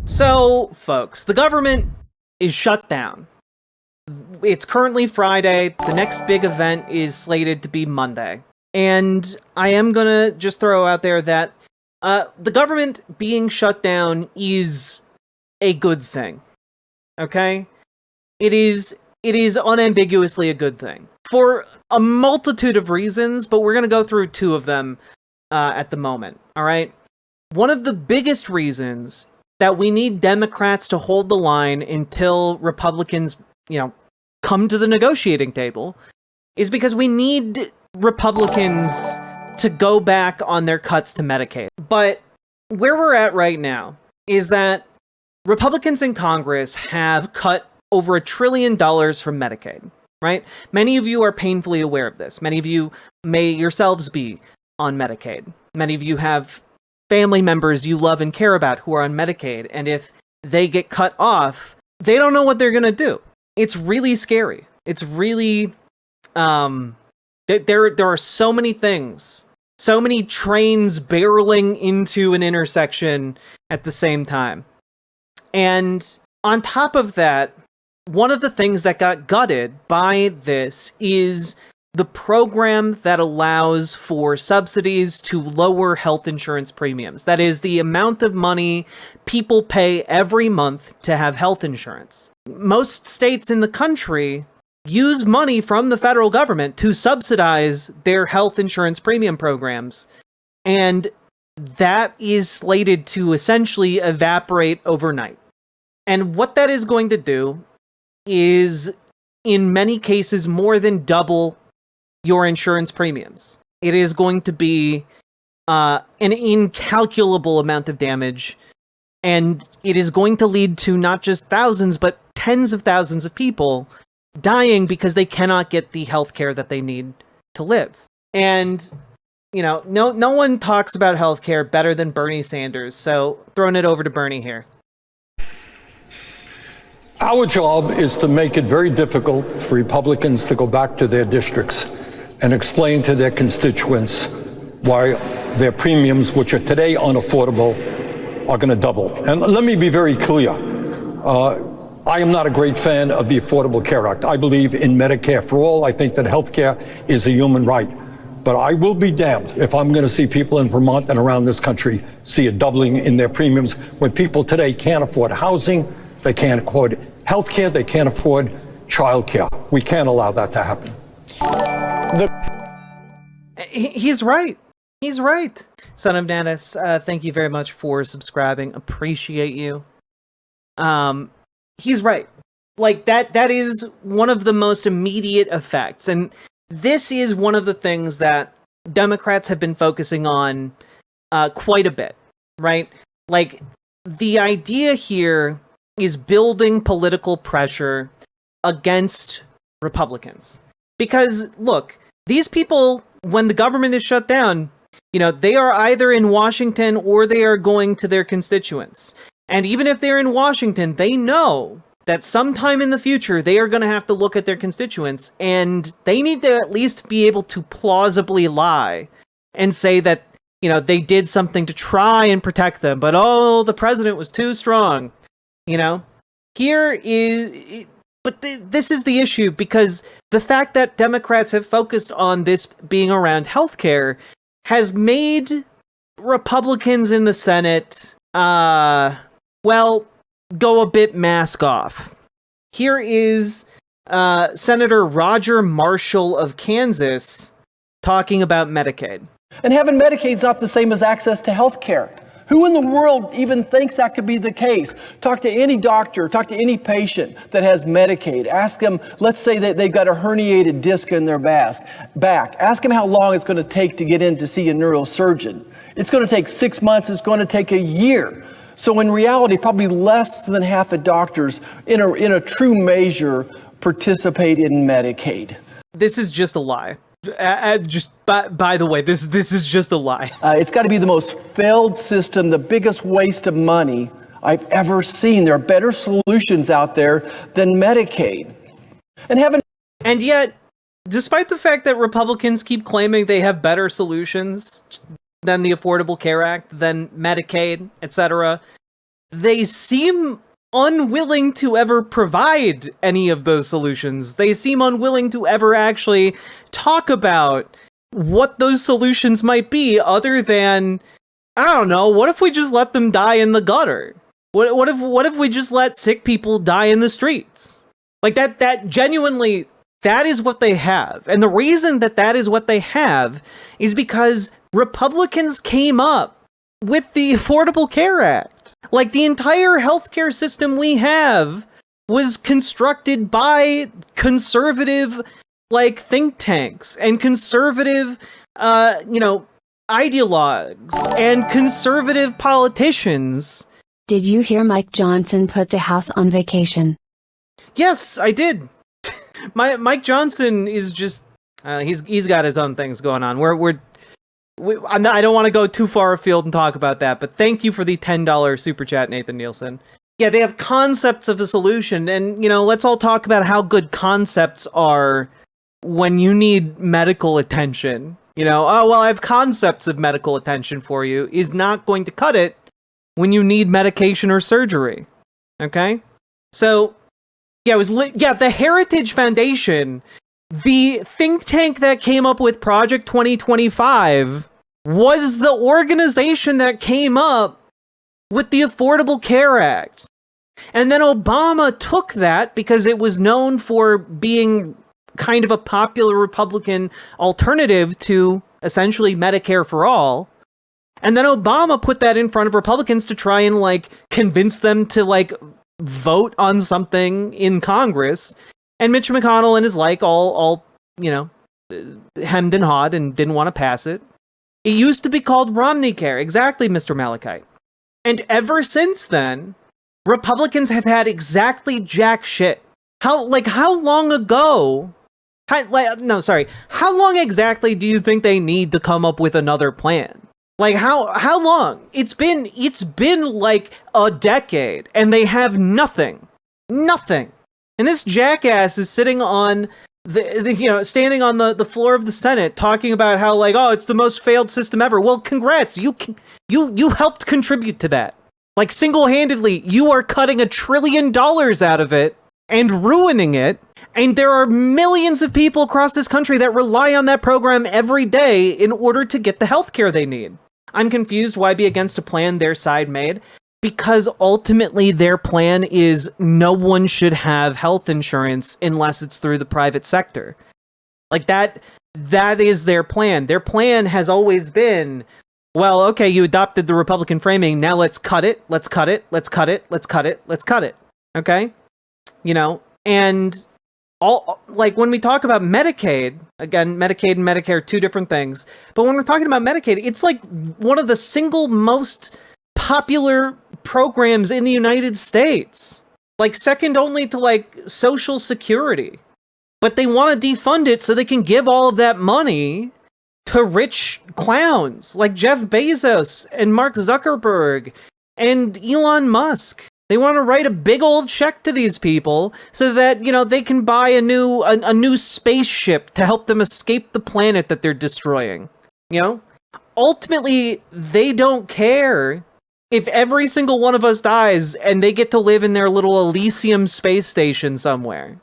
So, folks, the government is shut down. It's currently Friday. The next big event is slated to be Monday. And I am gonna just throw out there that the government being shut down is a good thing. Okay? It is unambiguously a good thing. For a multitude of reasons, but we're gonna go through two of them at the moment. Alright? One of the biggest reasons that we need Democrats to hold the line until Republicans, come to the negotiating table is because we need Republicans to go back on their cuts to Medicaid. But where we're at right now is that Republicans in Congress have cut over $1 trillion from Medicaid, right? Many of you are painfully aware of this. Many of you may yourselves be on Medicaid. Many of you have family members you love and care about who are on Medicaid, and if they get cut off, they don't know what they're gonna do. It's really scary. It's really, there are so many things, so many trains barreling into an intersection at the same time. And on top of that, one of the things that got gutted by this is the program that allows for subsidies to lower health insurance premiums. That is the amount of money people pay every month to have health insurance. Most states in the country use money from the federal government to subsidize their health insurance premium programs. And that is slated to essentially evaporate overnight. And what that is going to do is, in many cases, more than double your insurance premiums. It is going to be an incalculable amount of damage, and it is going to lead to not just thousands, but tens of thousands of people dying because they cannot get the healthcare that they need to live. And, no one talks about healthcare better than Bernie Sanders, so throwing it over to Bernie here. Our job is to make it very difficult for Republicans to go back to their districts and explain to their constituents why their premiums, which are today unaffordable, are going to double. And let me be very clear. I am not a great fan of the Affordable Care Act. I believe in Medicare for all. I think that health care is a human right. But I will be damned if I'm going to see people in Vermont and around this country see a doubling in their premiums when people today can't afford housing, they can't afford health care, they can't afford child care. We can't allow that to happen. He's right. He's right. Son of Nanis, thank you very much for subscribing. Appreciate you. He's right. Like, that is one of the most immediate effects. And this is one of the things that Democrats have been focusing on quite a bit, right? Like, the idea here is building political pressure against Republicans. Because, look, these people, when the government is shut down, they are either in Washington or they are going to their constituents. And even if they're in Washington, they know that sometime in the future, they are going to have to look at their constituents, and they need to at least be able to plausibly lie and say that, they did something to try and protect them, but the president was too strong. Here is... But this is the issue, because the fact that Democrats have focused on this being around healthcare has made Republicans in the Senate, go a bit mask off. Here is Senator Roger Marshall of Kansas talking about Medicaid. And having Medicaid is not the same as access to healthcare. Who in the world even thinks that could be the case? Talk to any doctor, talk to any patient that has Medicaid. Ask them, let's say that they've got a herniated disc in their back. Ask them how long it's going to take to get in to see a neurosurgeon. It's going to take 6 months. It's going to take a year. So in reality, probably less than half of doctors in a true measure participate in Medicaid. This is just a lie. By the way, this is just a lie. It's got to be the most failed system, the biggest waste of money I've ever seen. There are better solutions out there than Medicaid. And yet, despite the fact that Republicans keep claiming they have better solutions than the Affordable Care Act, than Medicaid, etc., they seem unwilling to ever provide any of those solutions. They seem unwilling to ever actually talk about what those solutions might be, other than, I don't know, what if we just let them die in the gutter? What if we just let sick people die in the streets? Like that genuinely, that is what they have. And the reason that is what they have is because Republicans came up with the Affordable Care Act. Like, the entire healthcare system we have was constructed by conservative, like, think tanks and conservative, ideologues and conservative politicians. Did you hear Mike Johnson put the House on vacation? Yes, I did. Mike Johnson is just, he's got his own things going on. I don't want to go too far afield and talk about that, but thank you for the $10 super chat, Nathan Nielsen. Yeah, they have concepts of a solution, and, let's all talk about how good concepts are when you need medical attention. Oh, well, I have concepts of medical attention for you is not going to cut it when you need medication or surgery. Okay? So, yeah, the Heritage Foundation, the think tank that came up with Project 2025, was the organization that came up with the Affordable Care Act. And then Obama took that because it was known for being kind of a popular Republican alternative to essentially Medicare for all. And then Obama put that in front of Republicans to try and, like, convince them to, like, vote on something in Congress. And Mitch McConnell and his like all hemmed and hawed and didn't want to pass it. It used to be called Romney Care. Exactly, Mr. Malachite. And ever since then, Republicans have had exactly jack shit. How long ago? How long exactly do you think they need to come up with another plan? Like, how long? It's been like a decade, and they have nothing. Nothing. And this jackass is sitting on standing on the floor of the Senate talking about how, like, oh, it's the most failed system ever. Well, congrats. You helped contribute to that. Like, single-handedly, you are cutting $1 trillion out of it and ruining it. And there are millions of people across this country that rely on that program every day in order to get the healthcare they need. I'm confused why be against a plan their side made, because ultimately their plan is no one should have health insurance unless it's through the private sector. Like, that is their plan. Their plan has always been, well, okay, you adopted the Republican framing, now let's cut it, let's cut it, let's cut it, let's cut it, let's cut it. Okay? And all, like, when we talk about Medicaid, again, Medicaid and Medicare, two different things, but when we're talking about Medicaid, it's like one of the single most popular programs in the United States, like second only to, like, Social Security. But they want to defund it so they can give all of that money to rich clowns like Jeff Bezos and Mark Zuckerberg and Elon Musk. They want to write a big old check to these people so that, they can buy a new spaceship to help them escape the planet that they're destroying. Ultimately, they don't care if every single one of us dies and they get to live in their little Elysium space station somewhere,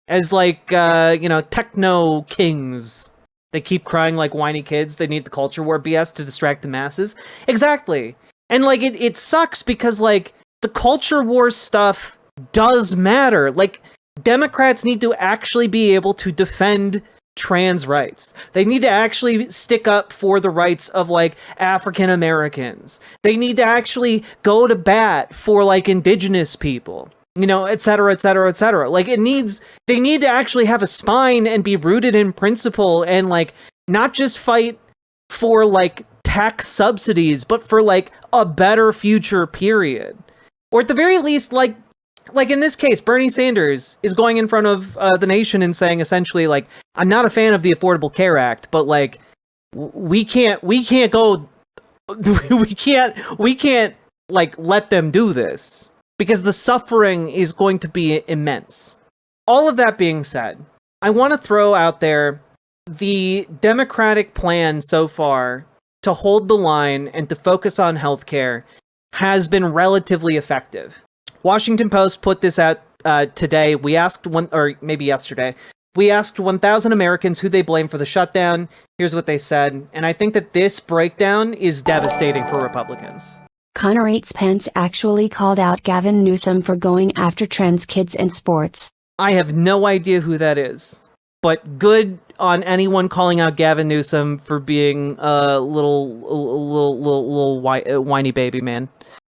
as, like, techno kings. They keep crying like whiny kids. They need the culture war BS to distract the masses. Exactly. And, like, it sucks because, like, the culture war stuff does matter. Like, Democrats need to actually be able to defend trans rights. They need to actually stick up for the rights of, like, African Americans. They need to actually go to bat for, like, indigenous people, et cetera, et cetera, et cetera. Like, they need to actually have a spine and be rooted in principle and, like, not just fight for, like, tax subsidies, but for, like, a better future, period. Or at the very least, like in this case, Bernie Sanders is going in front of the nation and saying essentially, like, I'm not a fan of the Affordable Care Act, but, like, we can't like let them do this because the suffering is going to be immense. All of that being said, I want to throw out there the Democratic plan so far to hold the line and to focus on healthcare has been relatively effective. Washington Post put this out today. We asked maybe yesterday. We asked 1,000 Americans who they blame for the shutdown. Here's what they said, and I think that this breakdown is devastating for Republicans. Connor Eats Pence actually called out Gavin Newsom for going after trans kids in sports. I have no idea who that is, but good on anyone calling out Gavin Newsom for being a little whiny baby man.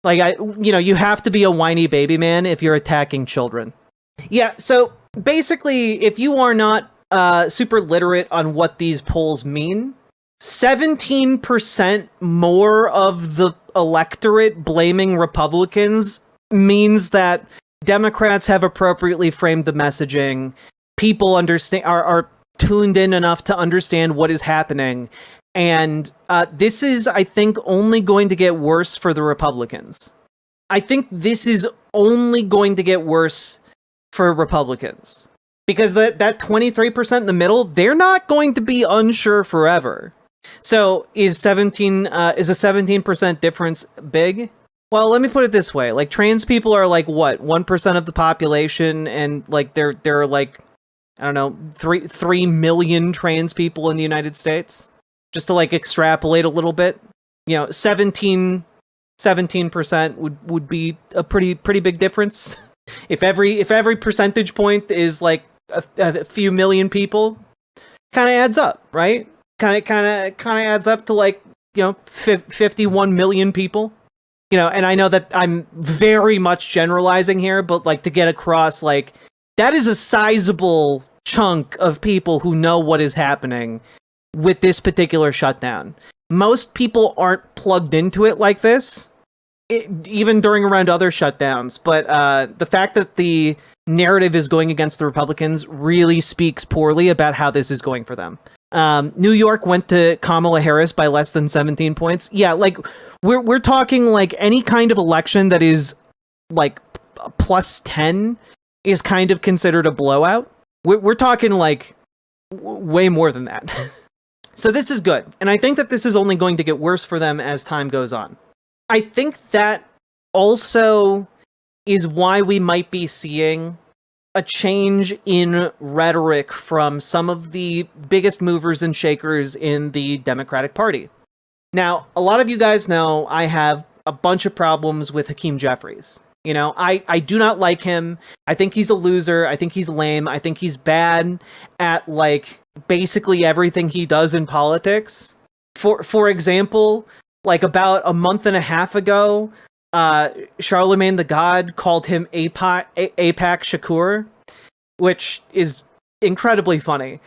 Like, you have to be a whiny baby man if you're attacking children. Yeah, so basically, if you are not super literate on what these polls mean, 17% more of the electorate blaming Republicans means that Democrats have appropriately framed the messaging. People are tuned in enough to understand what is happening. And this is, I think, only going to get worse for the Republicans. I think this is only going to get worse for Republicans. Because that 23% in the middle, they're not going to be unsure forever. So is a 17% difference big? Well, let me put it this way. Like, trans people are like, what, 1% of the population, and like they're like, I don't know, 3 million trans people in the United States? Just to like extrapolate a little bit, 17% would be a pretty big difference. If every percentage point is like a few million people, kind of adds up, right? Kind of adds up to like 51 million people. And I know that I'm very much generalizing here, but like to get across, like, that is a sizable chunk of people who know what is happening with this particular shutdown. Most people aren't plugged into it like this, even during around other shutdowns. But the fact that the narrative is going against the Republicans really speaks poorly about how this is going for them. New York went to Kamala Harris by less than 17 points. Yeah, like we're talking like any kind of election that is like plus 10 is kind of considered a blowout. We're talking like way more than that. So this is good. And I think that this is only going to get worse for them as time goes on. I think that also is why we might be seeing a change in rhetoric from some of the biggest movers and shakers in the Democratic Party. Now, a lot of you guys know I have a bunch of problems with Hakeem Jeffries. I do not like him. I think he's a loser. I think he's lame. I think he's bad at like basically everything he does in politics. For example, like about a month and a half ago, Charlemagne the God called him Apak Shakur, which is incredibly funny.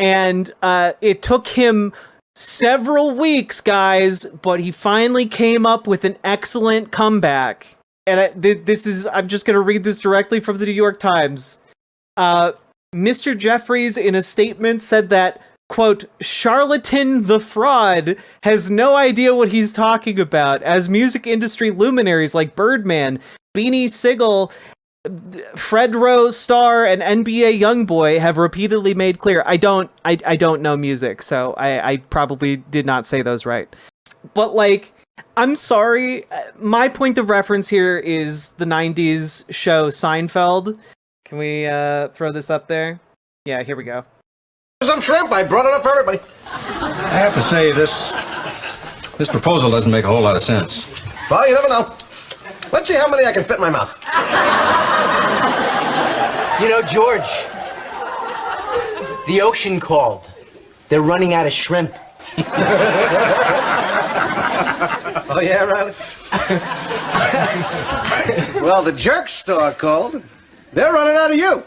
And it took him several weeks, guys, but he finally came up with an excellent comeback. And I'm just going to read this directly from the New York Times. Mr. Jeffries, in a statement, said that, quote, charlatan the fraud has no idea what he's talking about, as music industry luminaries like Birdman, Beanie Sigel, Fredro Starr, and NBA Youngboy have repeatedly made clear. I don't know music, so I probably did not say those right. But like, I'm sorry, my point of reference here is the 90s show Seinfeld. Can we throw this up there? Yeah, here we go. Some shrimp. I brought it up for everybody. I have to say, this proposal doesn't make a whole lot of sense. Well, you never know. Let's see how many I can fit in my mouth. George, the ocean called. They're running out of shrimp. Oh, yeah, Riley? Well, the jerk store called. They're running out of you.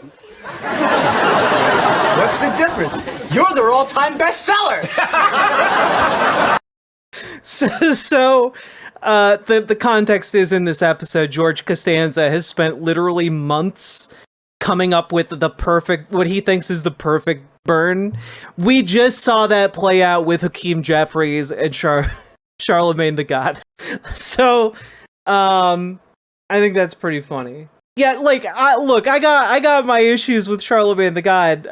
What's the difference? You're their all-time bestseller. So the context is, in this episode, George Costanza has spent literally months coming up with what he thinks is the perfect burn. We just saw that play out with Hakeem Jeffries and Charlemagne the God. So, I think that's pretty funny. Yeah, like, I got my issues with Charlemagne the God,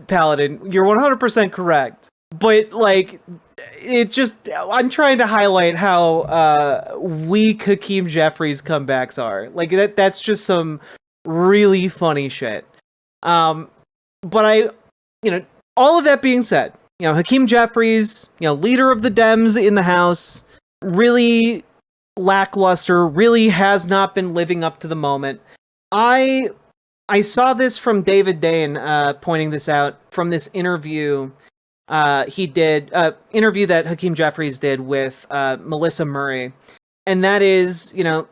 Paladin. You're 100% correct. But, like, it just, I'm trying to highlight how weak Hakeem Jeffries comebacks are. Like that's just some really funny shit. But all of that being said, Hakeem Jeffries, leader of the Dems in the House, really lackluster, really has not been living up to the moment. I saw this from David Dane pointing this out from this interview he did, interview that Hakeem Jeffries did with Melissa Murray, and that is, little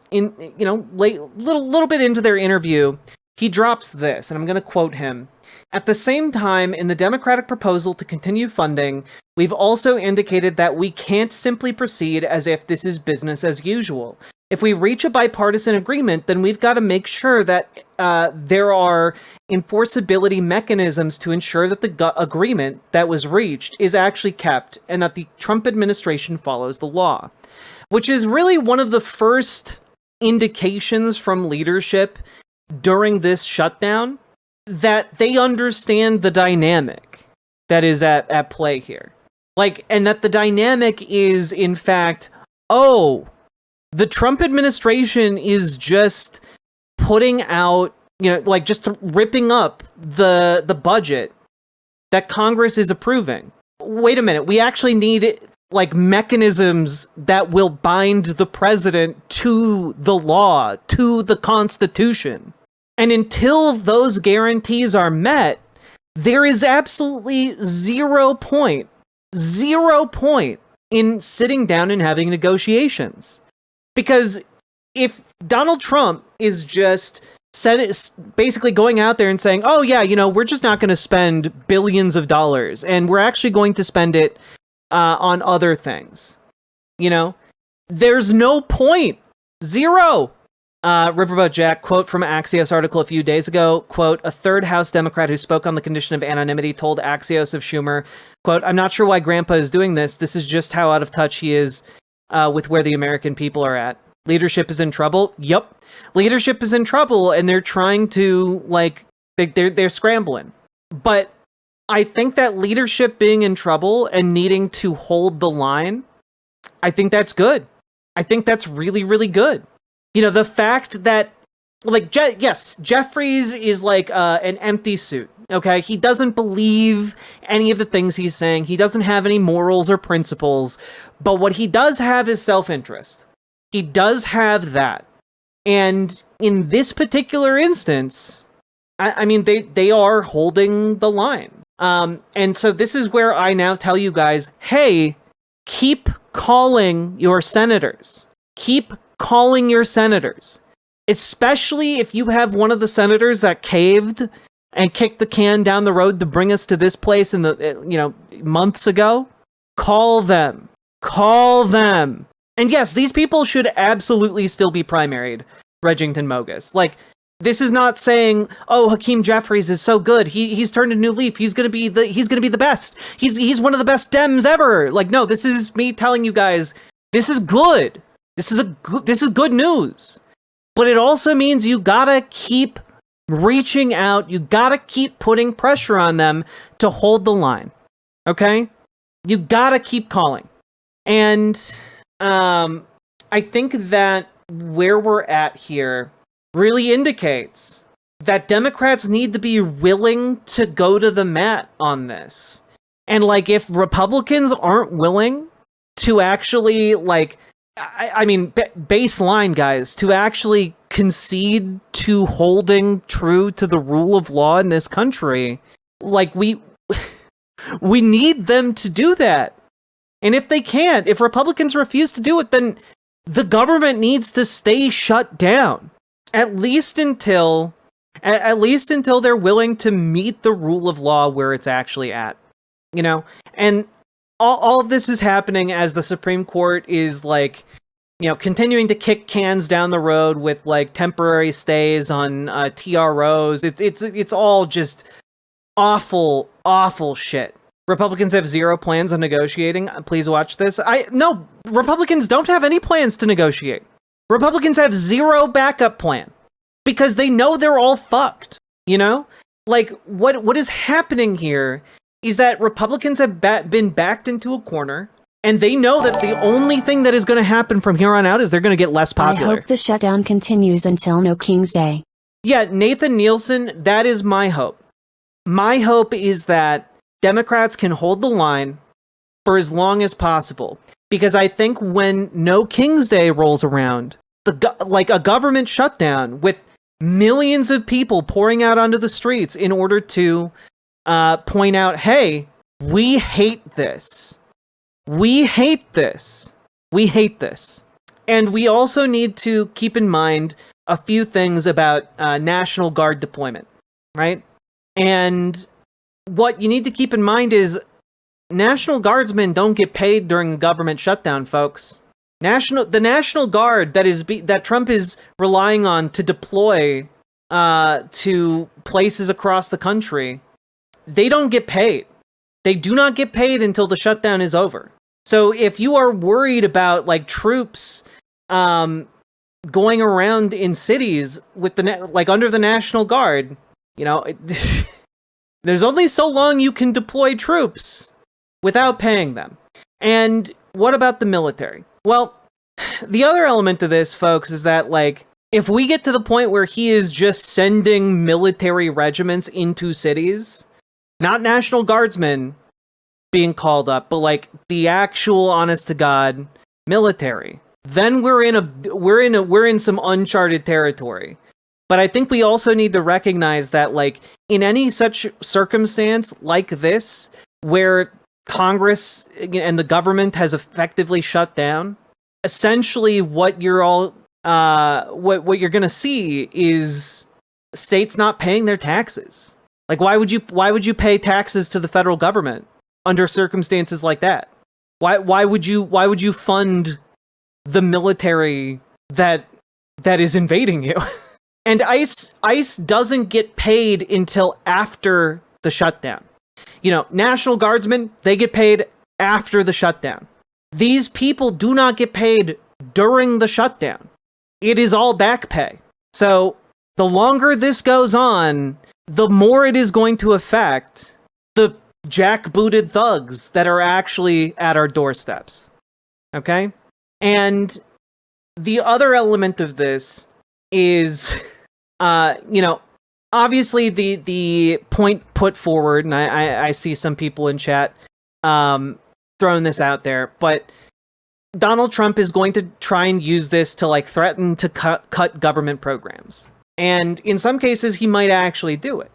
bit into their interview, he drops this, and I'm going to quote him. At the same time, in the Democratic proposal to continue funding, we've also indicated that we can't simply proceed as if this is business as usual. If we reach a bipartisan agreement, then we've got to make sure that there are enforceability mechanisms to ensure that the agreement that was reached is actually kept and that the Trump administration follows the law. Which is really one of the first indications from leadership during this shutdown that they understand the dynamic that is at play here. And that the dynamic is, in fact, the Trump administration is just putting out, just ripping up the budget that Congress is approving. Wait a minute, we actually need mechanisms that will bind the president to the law, to the Constitution. And until those guarantees are met, there is absolutely zero point in sitting down and having negotiations. Because if Donald Trump is just basically going out there and saying, we're just not going to spend billions of dollars, and we're actually going to spend it on other things, there's no point. Zero. Riverboat Jack, quote from Axios article a few days ago, quote, a third House Democrat who spoke on the condition of anonymity told Axios of Schumer, quote, I'm not sure why Grandpa is doing this. This is just how out of touch he is with where the American people are at. Leadership is in trouble. Yep. Leadership is in trouble, and they're trying to, they're scrambling. But I think that leadership being in trouble and needing to hold the line, I think that's good. I think that's really, really good. The fact that, yes, Jeffries is an empty suit, okay? He doesn't believe any of the things he's saying. He doesn't have any morals or principles. But what he does have is self-interest. He does have that. And in this particular instance, they are holding the line. And so this is where I now tell you guys, hey, keep calling your senators. Keep calling your senators, especially if you have one of the senators that caved and kicked the can down the road to bring us to this place in the months ago. Call them. And yes, these people should absolutely still be primaried, Regington Mogus. This is not saying, Hakeem Jeffries is so good. He's turned a new leaf. He's gonna be the best. He's one of the best Dems ever. No, this is me telling you guys, this is good. This is good news. But it also means you gotta keep reaching out. You gotta keep putting pressure on them to hold the line. Okay? You gotta keep calling. And I think that where we're at here really indicates that Democrats need to be willing to go to the mat on this. And if Republicans aren't willing to actually baseline, guys, to actually concede to holding true to the rule of law in this country, we need them to do that. And if they can't, if Republicans refuse to do it, then the government needs to stay shut down, at least until they're willing to meet the rule of law where it's actually at, and all of this is happening as the Supreme Court is continuing to kick cans down the road with temporary stays on TROs. It's all just awful shit. Republicans have zero plans on negotiating. Please watch this. No, Republicans don't have any plans to negotiate. Republicans have zero backup plan because they know they're all fucked. What is happening here is that Republicans have been backed into a corner. And they know that the only thing that is going to happen from here on out is they're going to get less popular. I hope the shutdown continues until No King's Day. Yeah, Nathan Nielsen, that is my hope. My hope is that Democrats can hold the line for as long as possible. Because I think when No King's Day rolls around, like a government shutdown with millions of people pouring out onto the streets in order to point out, hey, we hate this. We hate this. We hate this. And we also need to keep in mind a few things about National Guard deployment, right? And what you need to keep in mind is National Guardsmen don't get paid during a government shutdown, folks. The National Guard that Trump is relying on to deploy to places across the country, they don't get paid. They do not get paid until the shutdown is over. So if you are worried about like troops going around in cities with under the National Guard, there's only so long you can deploy troops without paying them. And what about the military? Well, the other element of this, folks, is that like if we get to the point where he is just sending military regiments into cities, not National Guardsmen being called up, but like the actual honest to God military, then we're in some uncharted territory. But I think we also need to recognize that like in any such circumstance like this, where Congress and the government has effectively shut down, essentially what you're what you're gonna see is states not paying their taxes. Like why would you pay taxes to the federal government under circumstances like that? Why would you fund the military that is invading you? And ICE doesn't get paid until after the shutdown. National Guardsmen, they get paid after the shutdown. These people do not get paid during the shutdown. It is all back pay. So the longer this goes on, the more it is going to affect the jackbooted thugs that are actually at our doorsteps. Okay? And the other element of this is, obviously the point put forward, and I see some people in chat throwing this out there, but Donald Trump is going to try and use this to like threaten to cut government programs. And in some cases, he might actually do it.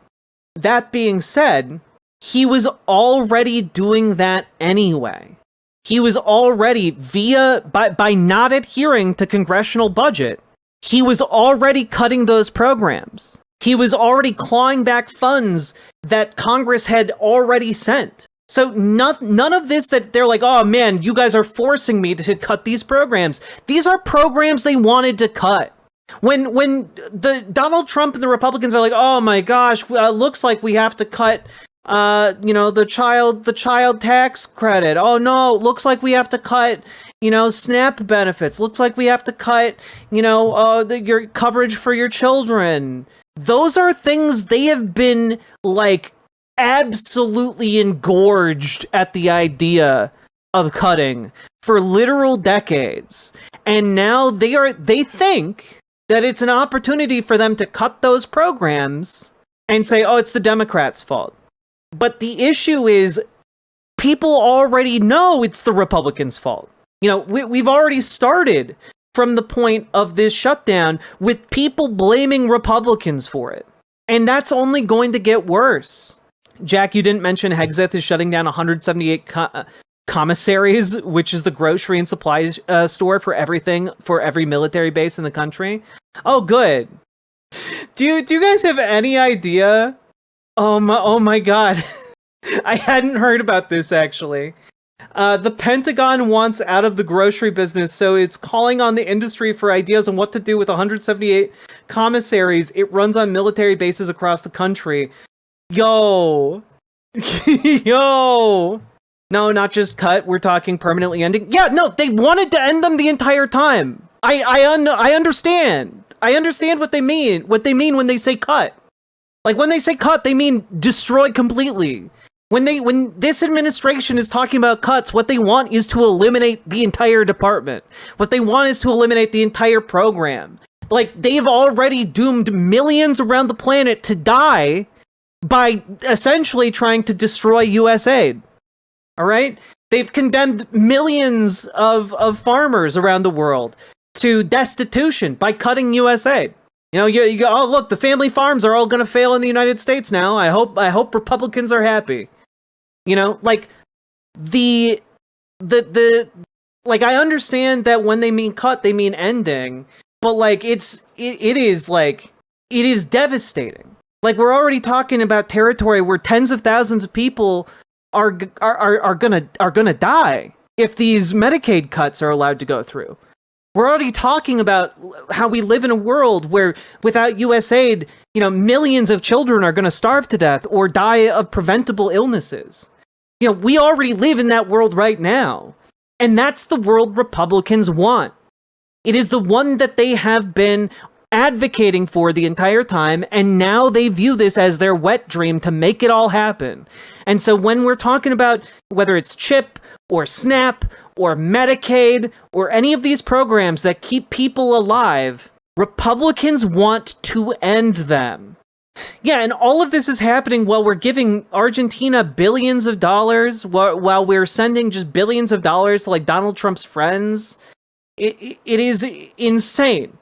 That being said, he was already doing that anyway. He was already by not adhering to congressional budget, he was already cutting those programs. He was already clawing back funds that Congress had already sent. So none of this that they're like, oh man, you guys are forcing me to cut these programs. These are programs they wanted to cut. When the Donald Trump and the Republicans are like, oh my gosh, looks like we have to cut the child tax credit. Oh no, looks like we have to cut, SNAP benefits. Looks like we have to cut, your coverage for your children. Those are things they have been like absolutely engorged at the idea of cutting for literal decades. And now they think that it's an opportunity for them to cut those programs and say, oh, it's the Democrats' fault. But the issue is people already know it's the Republicans' fault. We've already started from the point of this shutdown with people blaming Republicans for it. And that's only going to get worse. Jack, you didn't mention Hexeth is shutting down 178 commissaries, which is the grocery and supply store for everything, for every military base in the country. Oh, good. Do you guys have any idea? Oh my God. I hadn't heard about this, actually. The Pentagon wants out of the grocery business, so it's calling on the industry for ideas on what to do with 178 commissaries. It runs on military bases across the country. Yo. Yo. No, not just cut. We're talking permanently ending. Yeah, no, they wanted to end them the entire time. I understand. I understand what they mean. What they mean when they say cut. Like when they say cut, they mean destroy completely. When this administration is talking about cuts, what they want is to eliminate the entire department. What they want is to eliminate the entire program. Like, they've already doomed millions around the planet to die by essentially trying to destroy U.S. aid. All right? They've condemned millions of farmers around the world to destitution by cutting U.S. aid. You know, you go, oh, look, the family farms are all going to fail in the United States now. I hope Republicans are happy. You know, like, like, I understand that when they mean cut, they mean ending, but like, it is devastating. Like, we're already talking about territory where tens of thousands of people are gonna die if these Medicaid cuts are allowed to go through. We're already talking about how we live in a world where without US aid, you know, millions of children are going to starve to death or die of preventable illnesses. You know, we already live in that world right now. And that's the world Republicans want. It is the one that they have been advocating for the entire time, and now they view this as their wet dream to make it all happen. And so when we're talking about whether it's CHIP or SNAP or Medicaid or any of these programs that keep people alive, Republicans want to end them. Yeah, and all of this is happening while we're giving Argentina billions of dollars, while we're sending just billions of dollars to like Donald Trump's friends. It is insane.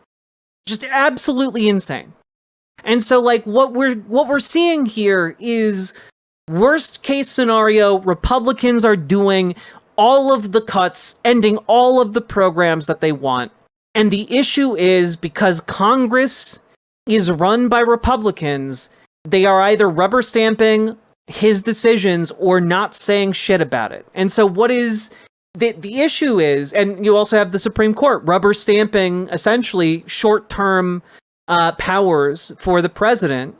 Just absolutely insane. And so like what we're seeing here is worst case scenario, Republicans are doing all of the cuts, ending all of the programs that they want. And the issue is because Congress is run by Republicans, they are either rubber stamping his decisions or not saying shit about it. And so what is the issue is, and you also have the Supreme Court rubber stamping essentially short-term powers for the president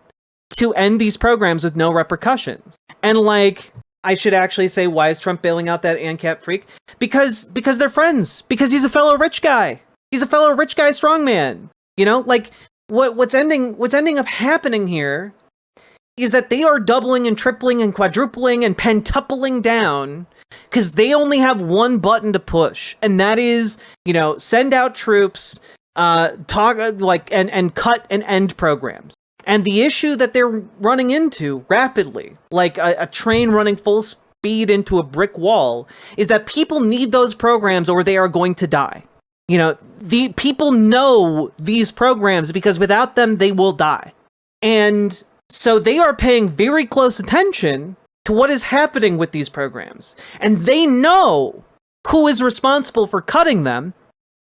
to end these programs with no repercussions. And like, I should actually say, why is Trump bailing out that ANCAP freak? Because they're friends. Because he's a fellow rich guy. He's a fellow rich guy strongman. You know, like what's ending up happening here is that they are doubling and tripling and quadrupling and pentupling down because they only have one button to push, and that is, you know, send out troops, talk like and cut and end programs. And the issue that they're running into rapidly, like a train running full speed into a brick wall, is that people need those programs or they are going to die. You know, the people know these programs because without them, they will die. And so they are paying very close attention to what is happening with these programs. And they know who is responsible for cutting them,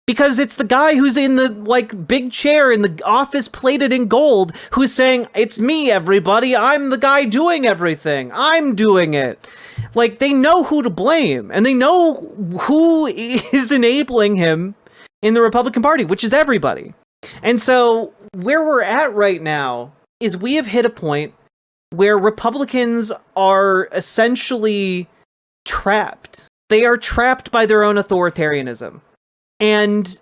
because it's the guy who's in the like big chair in the office plated in gold who's saying, "It's me, everybody. I'm the guy doing everything. I'm doing it." Like, they know who to blame, and they know who is enabling him in the Republican Party, which is everybody. And so where we're at right now is we have hit a point where Republicans are essentially trapped. They are trapped by their own authoritarianism. And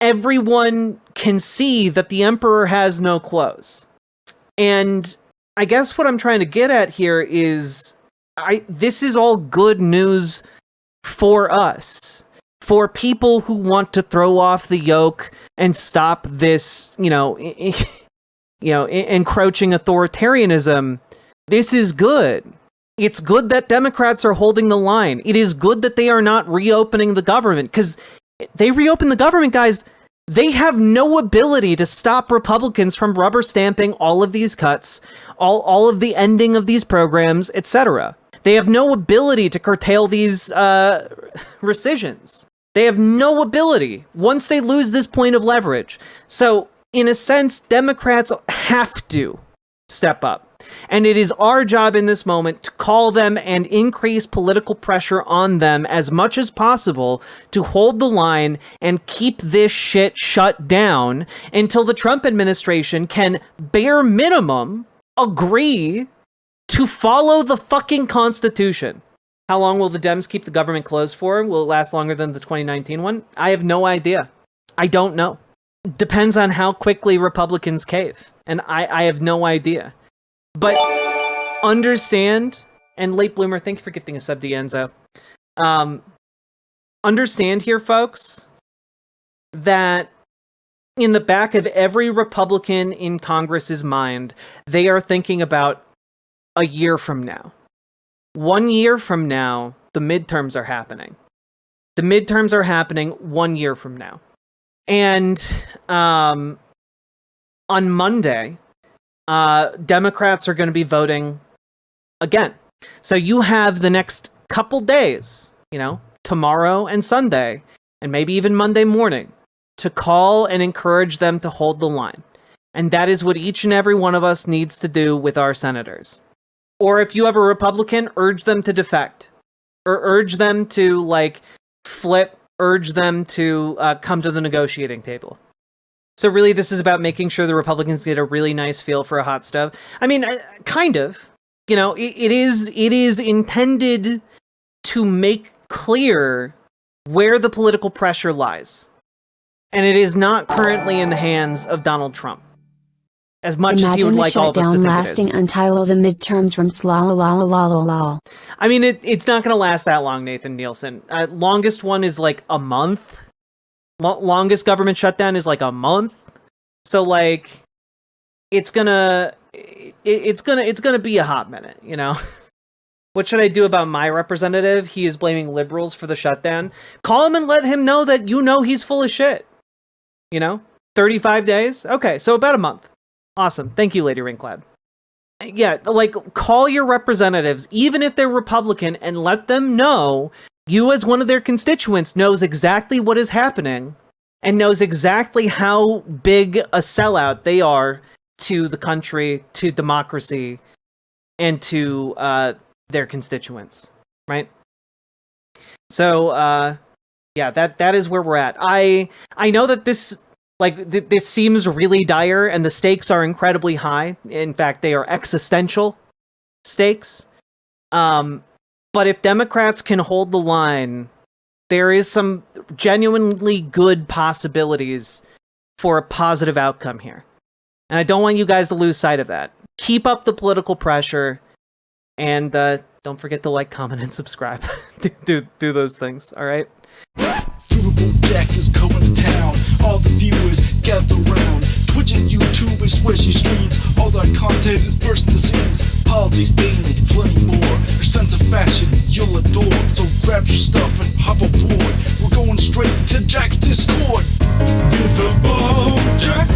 everyone can see that the emperor has no clothes. And I guess what I'm trying to get at here is this is all good news for us, for people who want to throw off the yoke and stop this, encroaching authoritarianism. This is good. It's good that Democrats are holding the line. It is good that they are not reopening the government, because they reopen the government, guys, they have no ability to stop Republicans from rubber stamping all of these cuts, all of the ending of these programs, etc. They have no ability to curtail these rescissions. They have no ability once they lose this point of leverage. So, in a sense, Democrats have to step up. And it is our job in this moment to call them and increase political pressure on them as much as possible to hold the line and keep this shit shut down until the Trump administration can, bare minimum, agree to follow the fucking Constitution. How long will the Dems keep the government closed for? Will it last longer than the 2019 one? I have no idea. I don't know. Depends on how quickly Republicans cave. And I have no idea. But understand And Late Bloomer, thank you for gifting a sub to Enzo. Understand here, folks, that in the back of every Republican in Congress's mind, they are thinking about a year from now. 1 year from now, the midterms are happening. The midterms are happening 1 year from now. And on Monday, Democrats are going to be voting again. So you have the next couple days, tomorrow and Sunday, and maybe even Monday morning, to call and encourage them to hold the line. And that is what each and every one of us needs to do with our senators. Or if you have a Republican, urge them to defect. Or urge them to, flip, urge them to come to the negotiating table. So really, this is about making sure the Republicans get a really nice feel for a hot stove. I mean, kind of. It is intended to make clear where the political pressure lies. And it is not currently in the hands of Donald Trump. As much as he would like all of us to think it is. Imagine the shutdown lasting until the midterms from slalalalalalal. I mean, it's not going to last that long, Nathan Nielsen. Longest one is a month. Longest government shutdown is a month. So it's gonna be a hot minute, What should I do about my representative? He is blaming liberals for the shutdown. Call him and let him know that he's full of shit. 35 days? Okay, so about a month. Awesome. Thank you, Lady Ringclad. Yeah, call your representatives, even if they're Republican, and let them know you as one of their constituents knows exactly what is happening and knows exactly how big a sellout they are to the country, to democracy, and to their constituents, right? So, that is where we're at. I know that this seems really dire, and the stakes are incredibly high. In fact, they are existential stakes. But if Democrats can hold the line, there is some genuinely good possibilities for a positive outcome here. And I don't want you guys to lose sight of that. Keep up the political pressure, and don't forget to like, comment, and subscribe. do those things, all right? Riverboat deck is going to town. All the viewers gather round. Twitch and YouTube is where she streams. All that content is bursting the scenes. Politics, gaming, plenty more. Her sense of fashion you'll adore. So grab your stuff and hop aboard. We're going straight to Jack's Discord. Riverboat Jack.